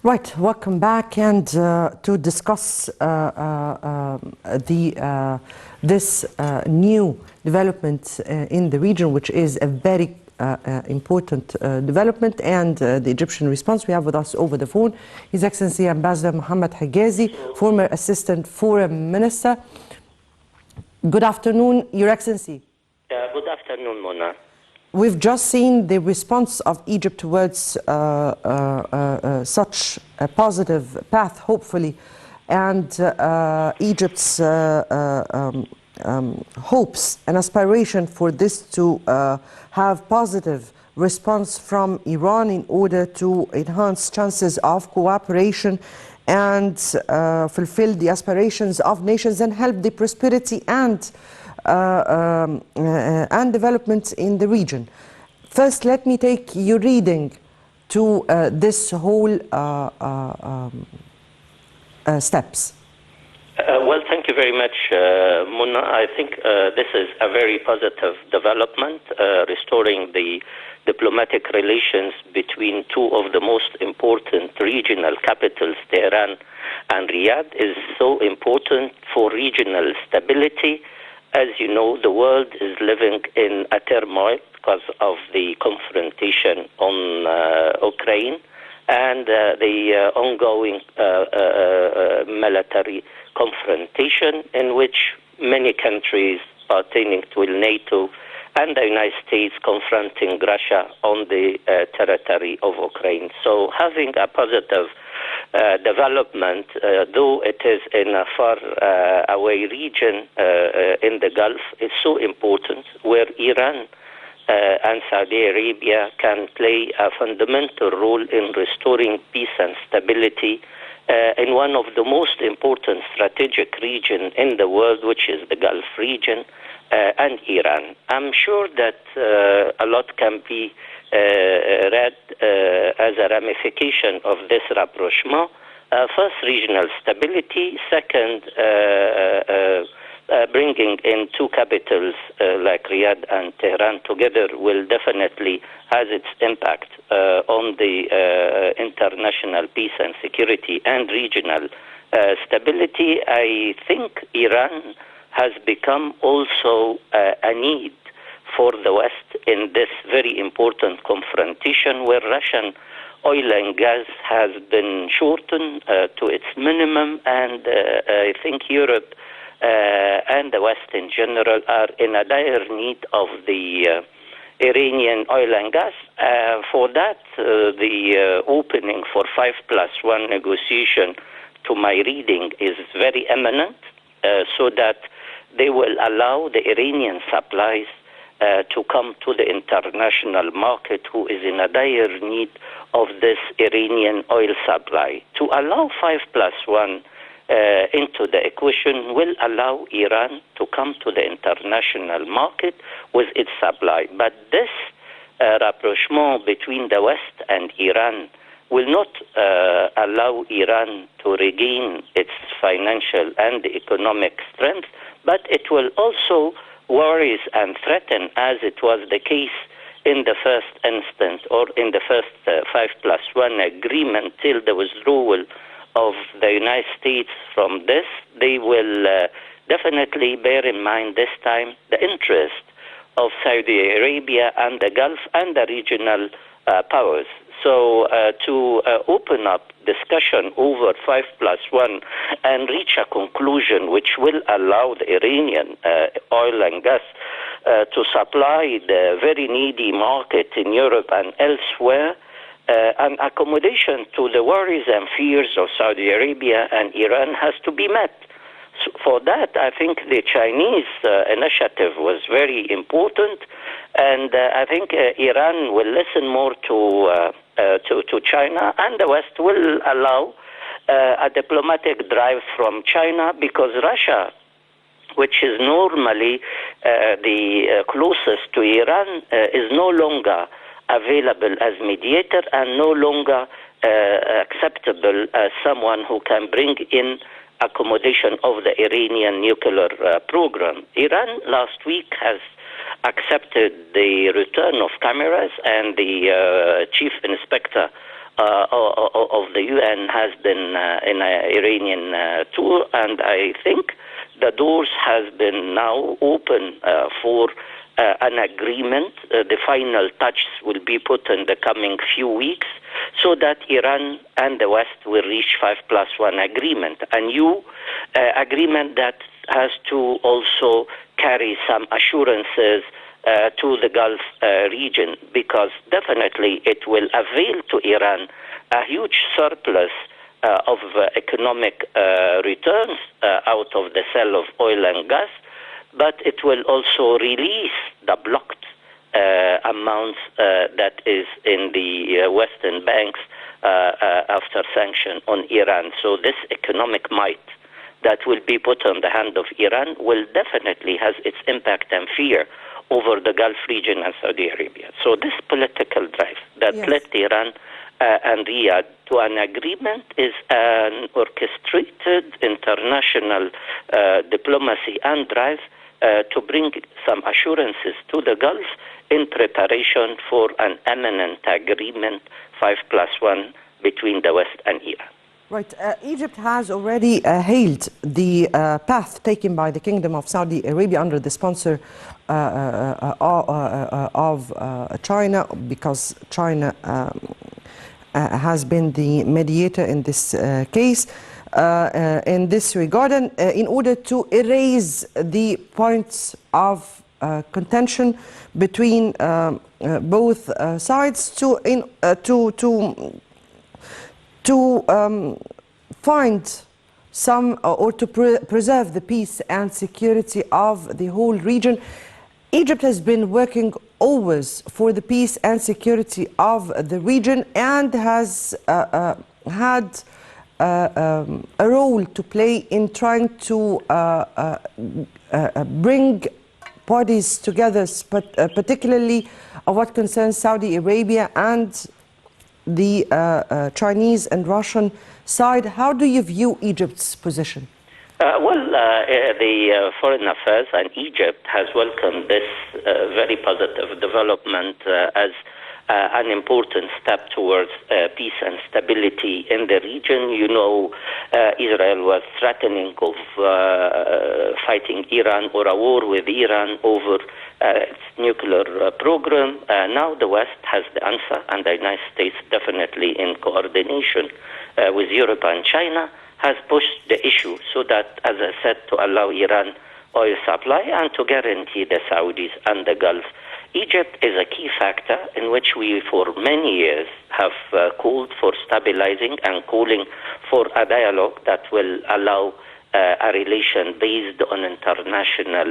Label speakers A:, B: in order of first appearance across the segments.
A: Right, welcome back, and to discuss this new development in the region, which is a very important development, and the Egyptian response. We have with us over the phone His Excellency Ambassador Mohamad Hegazy, former Assistant Foreign Minister. Good afternoon, Your Excellency.
B: Good afternoon, Mona.
A: We've just seen the response of Egypt towards such a positive path, hopefully, and Egypt's hopes and aspiration for this to have positive response from Iran in order to enhance chances of cooperation and fulfill the aspirations of nations and help the prosperity and development in the region. First, let me take your reading to this whole steps.
B: Well, thank you very much, Mona. I think this is a very positive development. Restoring the diplomatic relations between two of the most important regional capitals, Tehran and Riyadh, is so important for regional stability. As you know, the world is living in a turmoil because of the confrontation on Ukraine and the ongoing military confrontation in which many countries pertaining to NATO and the United States confronting Russia on the territory of Ukraine. So having a positive development, though it is in a far away region in the Gulf, is so important, where Iran and Saudi Arabia can play a fundamental role in restoring peace and stability in one of the most important strategic regions in the world, which is the Gulf region and Iran. I'm sure that a lot can be read as a ramification of this rapprochement. First, regional stability. Second, bringing in two capitals like Riyadh and Tehran together will definitely has its impact on the international peace and security and regional stability. I think Iran has become also a need for the West in this very important confrontation, where Russian oil and gas has been shortened to its minimum, and I think Europe and the West in general are in a dire need of the Iranian oil and gas. For that, the opening for 5+1 negotiation, to my reading, is very imminent, so that they will allow the Iranian supplies to come to the international market, who is in a dire need of this Iranian oil supply. To allow 5+1 into the equation will allow Iran to come to the international market with its supply. But this rapprochement between the West and Iran will not allow Iran to regain its financial and economic strength, but it will also worries and threaten, as it was the case in the first instance, or in the first 5+1 agreement, till the withdrawal of the United States from this. They will definitely bear in mind this time the interest of Saudi Arabia and the Gulf and the regional powers. So to open up discussion over 5+1 and reach a conclusion which will allow the Iranian oil and gas to supply the very needy market in Europe and elsewhere, an accommodation to the worries and fears of Saudi Arabia and Iran has to be met. So for that, I think the Chinese initiative was very important, and I think Iran will listen more to China, and the West will allow a diplomatic drive from China, because Russia, which is normally the closest to Iran, is no longer available as mediator and no longer acceptable as someone who can bring in accommodation of the Iranian nuclear program. Iran last week has accepted the return of cameras, and the chief inspector of the UN has been in an Iranian tour, and I think the doors has been now open for an agreement. The final touches will be put in the coming few weeks so that Iran and the West will reach 5+1 agreement, a new agreement that has to also carry some assurances to the Gulf region, because definitely it will avail to Iran a huge surplus of economic returns out of the sale of oil and gas, but it will also release the blocked amounts that is in the Western banks after sanction on Iran. So this economic might that will be put on the hand of Iran will definitely has its impact and fear over the Gulf region and Saudi Arabia. So this political drive that led Iran and Riyadh to an agreement is an orchestrated international diplomacy and drive to bring some assurances to the Gulf in preparation for an imminent agreement, 5+1, between the West and Iran.
A: Right. Egypt has already hailed the path taken by the Kingdom of Saudi Arabia under the sponsor of China, because China has been the mediator in this case. In this regard, and in order to erase the points of contention between both sides, to find some or to preserve the peace and security of the whole region. Egypt has been working always for the peace and security of the region and has had a role to play in trying to bring parties together, particularly of what concerns Saudi Arabia and the Chinese and Russian side. How do you view Egypt's position?
B: The Foreign Affairs and Egypt has welcomed this very positive development as an important step towards peace and stability in the region. You know, Israel was threatening of fighting Iran or a war with Iran over its nuclear program. Now the West has the answer, and the United States, definitely in coordination with Europe and China, has pushed the issue so that, as I said, to allow Iran oil supply and to guarantee the Saudis and the Gulf. Egypt is a key factor in which we, for many years, have called for stabilizing and calling for a dialogue that will allow a relation based on international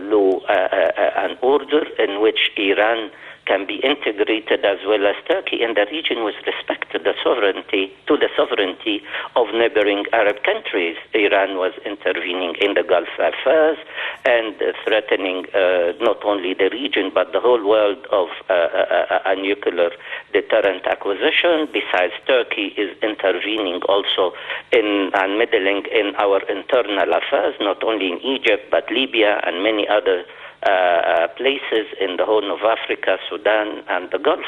B: law and order, in which Iran can be integrated as well as Turkey in the region with respect to the sovereignty of neighboring Arab countries. Iran was intervening in the Gulf affairs and threatening not only the region but the whole world of a nuclear deterrent acquisition. Besides, Turkey is intervening also in and meddling in our internal affairs, not only in Egypt but Libya and many other places in the Horn of Africa, Sudan, and the Gulf.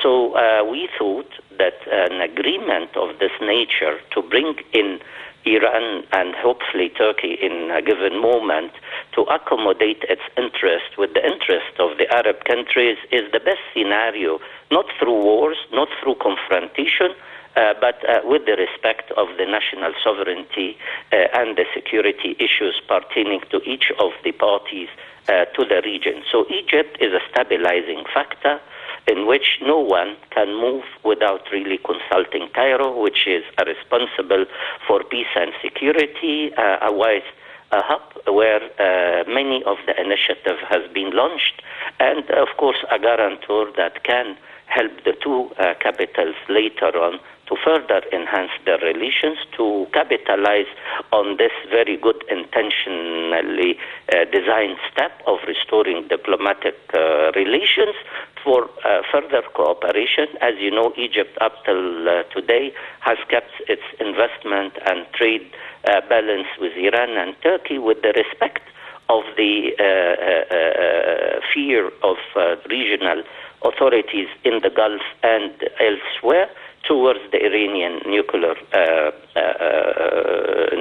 B: So we thought that an agreement of this nature to bring in Iran and hopefully Turkey in a given moment to accommodate its interest with the interest of the Arab countries is the best scenario, not through wars, not through confrontation, but with the respect of the national sovereignty and the security issues pertaining to each of the parties to the region. So Egypt is a stabilizing factor in which no one can move without really consulting Cairo, which is responsible for peace and security, a hub where many of the initiative has been launched, and of course a guarantor that can help the two capitals later on to further enhance their relations, to capitalize on this very good intentionally designed step of restoring diplomatic relations for further cooperation. As you know, Egypt up till today has kept its investment and trade balance with Iran and Turkey with the respect of the fear of regional authorities in the Gulf and elsewhere towards the Iranian nuclear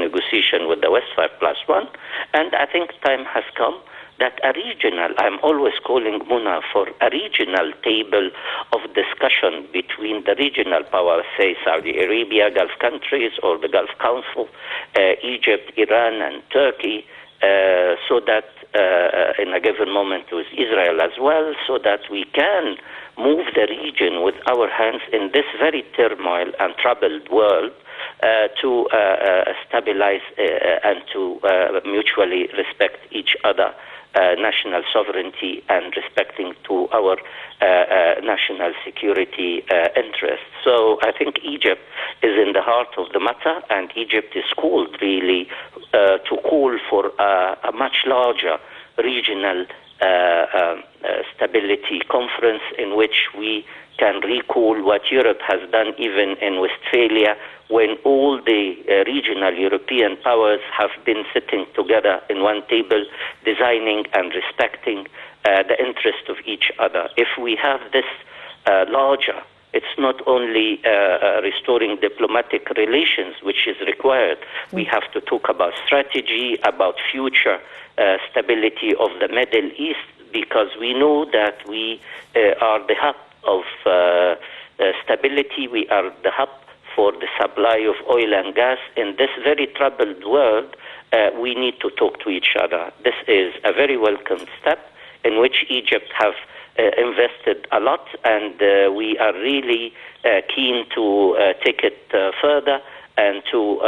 B: negotiation with the West 5+1. And I think time has come that a regional, I'm always calling Muna for a regional table of discussion between the regional powers, say Saudi Arabia, Gulf countries, or the Gulf Council, Egypt, Iran, and Turkey, so that in a given moment with Israel as well, so that we can move the region with our hands in this very turmoil and troubled world to stabilize and to mutually respect each other. National sovereignty and respecting to our national security interests. So I think Egypt is in the heart of the matter, and Egypt is called really to call for a much larger regional stability conference in which we can recall what Europe has done even in Westphalia, when all the regional European powers have been sitting together in one table, designing and respecting the interest of each other. If we have this larger, it's not only restoring diplomatic relations, which is required. We have to talk about strategy, about future stability of the Middle East, because we know that we are the hub of stability. We are the hub for the supply of oil and gas. In this very troubled world, we need to talk to each other. This is a very welcome step in which Egypt have invested a lot, and we are really keen to take it further and to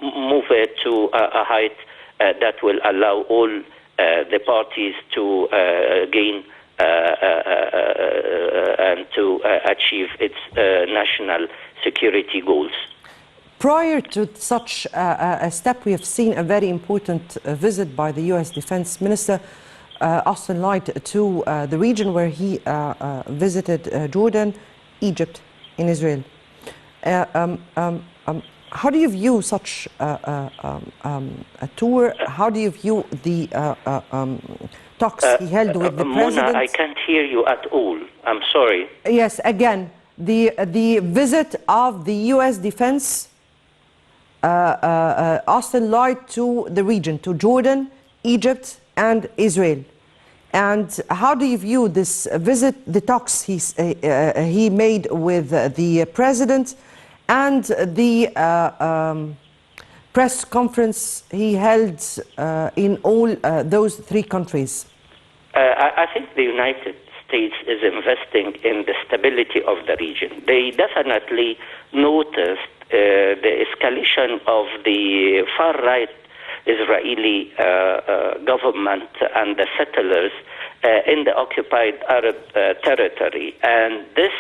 B: move it to a height that will allow all the parties to gain and to achieve its national security goals.
A: Prior to such a step, we have seen a very important visit by the U.S. Defense Minister Austin Light to the region, where he visited Jordan, Egypt, and Israel. How do you view such a tour? How do you view the talks he held with the president?
B: Mona, I can't hear you at all. I'm sorry.
A: Yes, again, the visit of the U.S. Defense Austin Light to the region, to Jordan, Egypt, and Israel. And how do you view this visit, the talks he made with the president, and the press conference he held in all those three countries?
B: I think the United States is investing in the stability of the region. They definitely noticed the escalation of the far-right Israeli government and the settlers in the occupied Arab territory. And this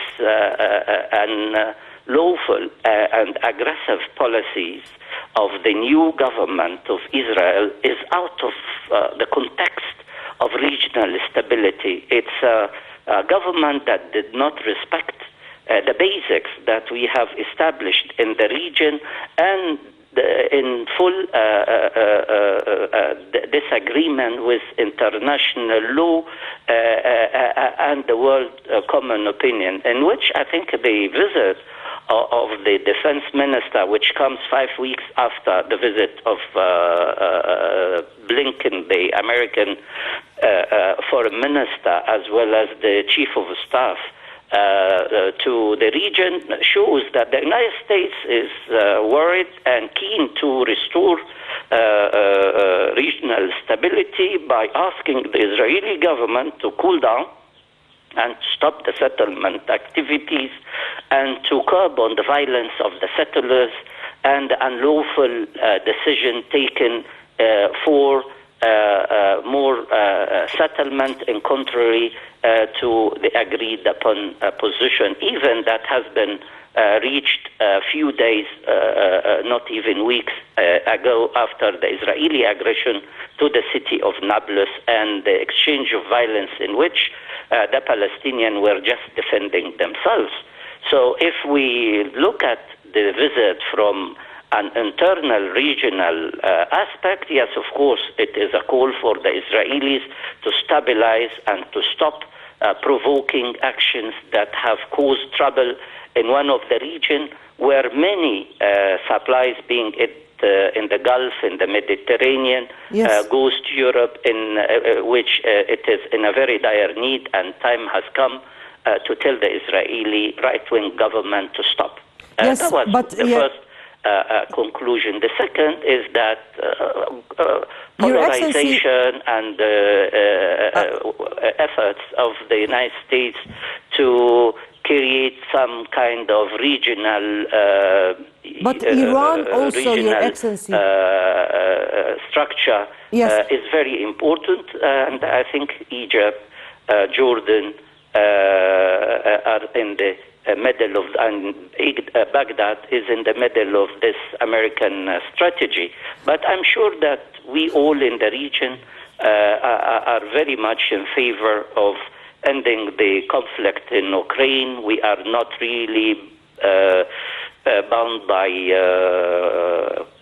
B: unlawful and aggressive policies of the new government of Israel is out of the context of regional stability. It's a government that did not respect the basics that we have established in the region, and in full disagreement with international law and the world common opinion, in which I think the visit of the defense minister, which comes 5 weeks after the visit of Blinken, the American foreign minister, as well as the chief of staff to the region, shows that the United States is worried and keen to restore regional stability by asking the Israeli government to cool down and stop the settlement activities and to curb on the violence of the settlers and the unlawful decision taken for more settlement, in contrary to the agreed upon position, even that has been reached a few days, not even weeks ago, after the Israeli aggression to the city of Nablus and the exchange of violence in which the Palestinians were just defending themselves. So if we look at the visit from an internal regional aspect, yes, of course, it is a call for the Israelis to stabilize and to stop provoking actions that have caused trouble in one of the region where many supplies being in the Gulf, in the Mediterranean, goes to Europe, in which it is in a very dire need, and time has come to tell the Israeli right-wing government to stop. That was the first conclusion. The second is that polarization and efforts of the United States to create some kind of regional
A: but Iran also, Your Excellency,
B: structure is very important, and I think Egypt, Jordan are in the middle of, and Baghdad is in the middle of this American strategy. But I'm sure that we all in the region are very much in favor of ending the conflict in Ukraine. We are not really bound by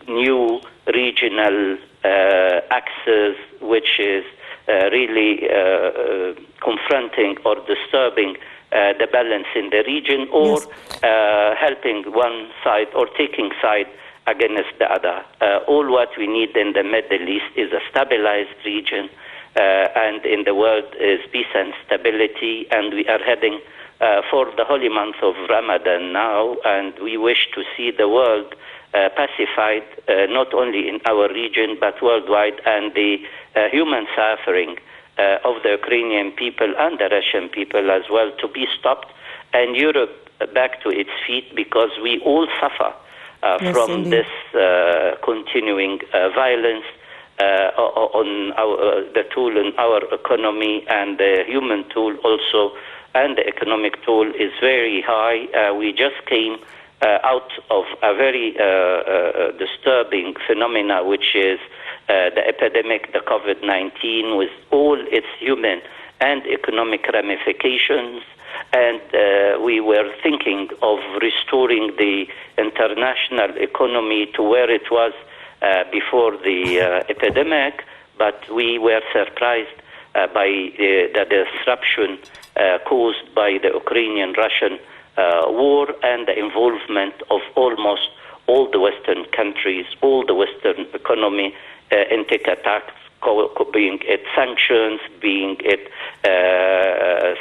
B: new regional axes, which is really confronting or disturbing the balance in the region, or helping one side or taking side against the other. All what we need in the Middle East is a stabilized region, and in the world is peace and stability, and we are heading for the holy month of Ramadan now, and we wish to see the world pacified, not only in our region but worldwide, and the human suffering of the Ukrainian people and the Russian people as well to be stopped, and Europe back to its feet, because we all suffer from this continuing violence on the toll in our economy, and the human toll also, and the economic toll is very high. We just came out of a very disturbing phenomena, which is the epidemic, the COVID-19, with all its human and economic ramifications. And we were thinking of restoring the international economy to where it was before the epidemic, but we were surprised by the disruption caused by the Ukrainian-Russian war and the involvement of almost all the Western countries, all the Western economy in tech attacks, being it sanctions, being it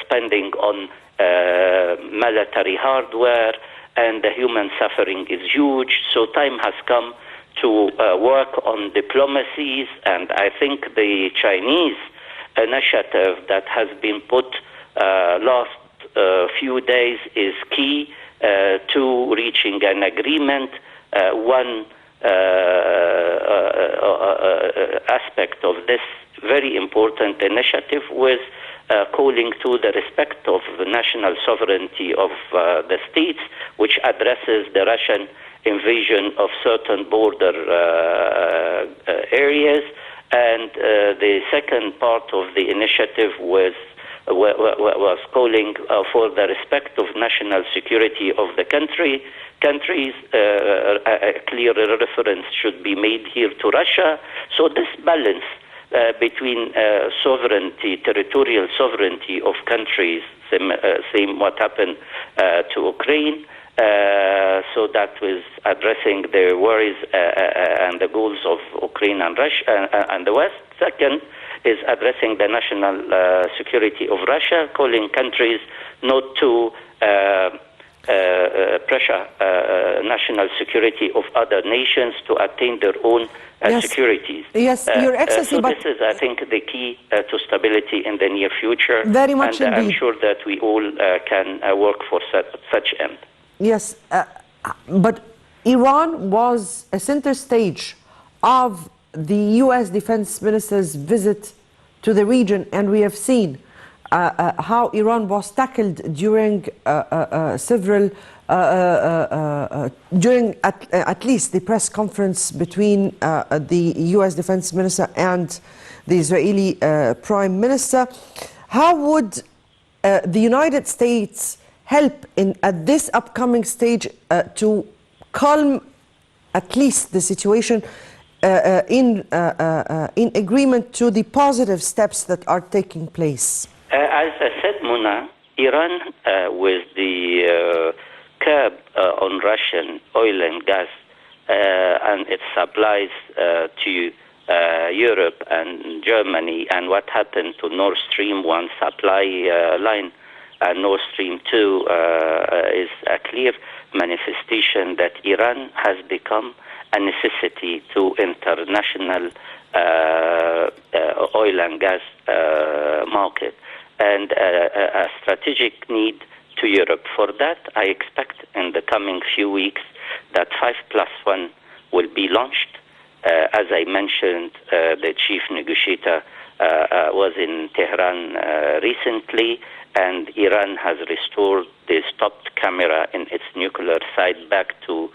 B: spending on military hardware, and the human suffering is huge. So time has come to work on diplomacies, and I think the Chinese initiative that has been put last few days is key to reaching an agreement. One aspect of this very important initiative was calling to the respect of the national sovereignty of the states, which addresses the Russian invasion of certain border areas. And the second part of the initiative was calling for the respect of national security of the countries. A clear reference should be made here to Russia. So this balance between sovereignty, territorial sovereignty of countries, same what happened to Ukraine, so that was addressing the worries and the goals of Ukraine and Russia and the West. Second is addressing the national security of Russia, calling countries not to pressure national security of other nations to attain their own securities.
A: Yes, Your Excellency.
B: So this is, I think, the key to stability in the near future.
A: Very much
B: and
A: indeed.
B: I'm sure that we all can work for such end.
A: Yes, but Iran was a center stage of the U.S. Defense Minister's visit to the region, and we have seen how Iran was tackled during during at least the press conference between the U.S. Defense Minister and the Israeli Prime Minister. How would the United States help at this upcoming stage to calm at least the situation in agreement to the positive steps that are taking place?
B: As I said, Muna, Iran, with the curb on Russian oil and gas and its supplies to Europe and Germany, and what happened to Nord Stream 1 supply line, Nord Stream 2 is a clear manifestation that Iran has become a necessity to international oil and gas market, and a strategic need to Europe. For that, I expect in the coming few weeks that 5+1 will be launched. As I mentioned, the chief negotiator was in Tehran recently, and Iran has restored the stopped camera in its nuclear site back to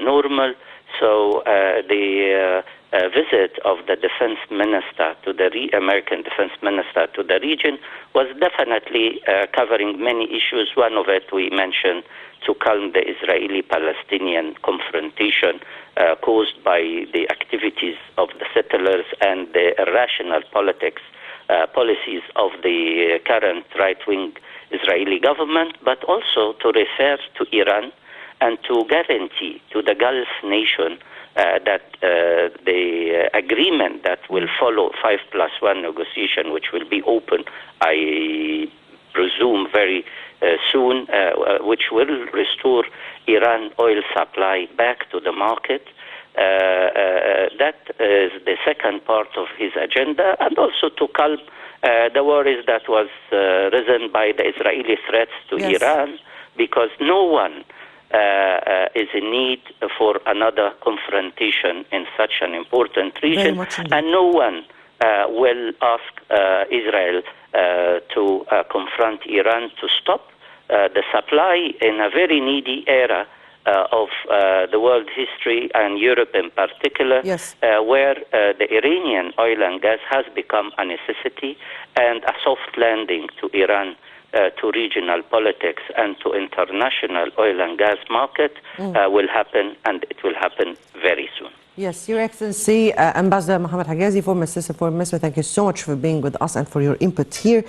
B: normal. So the visit of the defense minister to the American defense minister to the region was definitely covering many issues. One of it we mentioned, to calm the Israeli-Palestinian confrontation caused by the activities of the settlers and the irrational policies of the current right-wing Israeli government, but also to refer to Iran and to guarantee to the Gulf nation that the agreement that will follow 5+1 negotiation, which will be open, I presume, very soon, which will restore Iran oil supply back to the market. That is the second part of his agenda, and also to calm the worries that was risen by the Israeli threats to Iran, because no one is in need for another confrontation in such an important region, and no one will ask Israel to confront Iran to stop the supply in a very needy era of the world history, and Europe in particular, where the Iranian oil and gas has become a necessity, and a soft landing to Iran, to regional politics and to international oil and gas market will happen, and it will happen very soon.
A: Yes, Your Excellency, Ambassador Mohamad Hegazy, former Assistant Foreign Minister, thank you so much for being with us and for your input here.